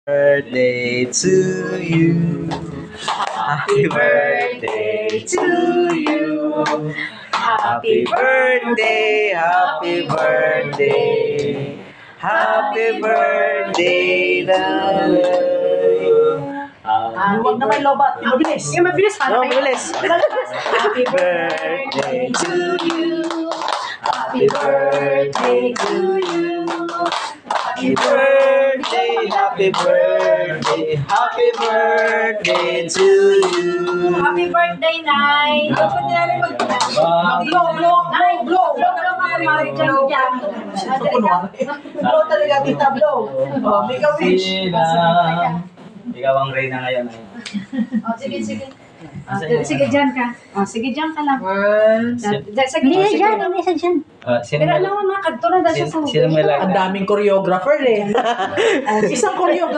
Birthday to you. Happy birthday to you. Happy birthday, happy birthday. Happy birthday, Nanay. Huwag naman lobat. Mabilis. Mabilis. No, mabilis. Happy birthday to you. Happy birthday to you. Happy birthday, happy birthday, happy birthday to you. Happy birthday, Nay. Ano kunyari Blow, blow, blow, blow. Blow talaga, tita, blow. Oh, make a wish. Ikaw ang reyna ngayon. Sige, sige. Sige, dyan ka. Sige, dyan ka lang. Sige, Hindi dyan, hindi sa dyan. pero alam mo, mga kadto na dahil siya sa Sino may Ang daming choreographer eh. Isang choreographer.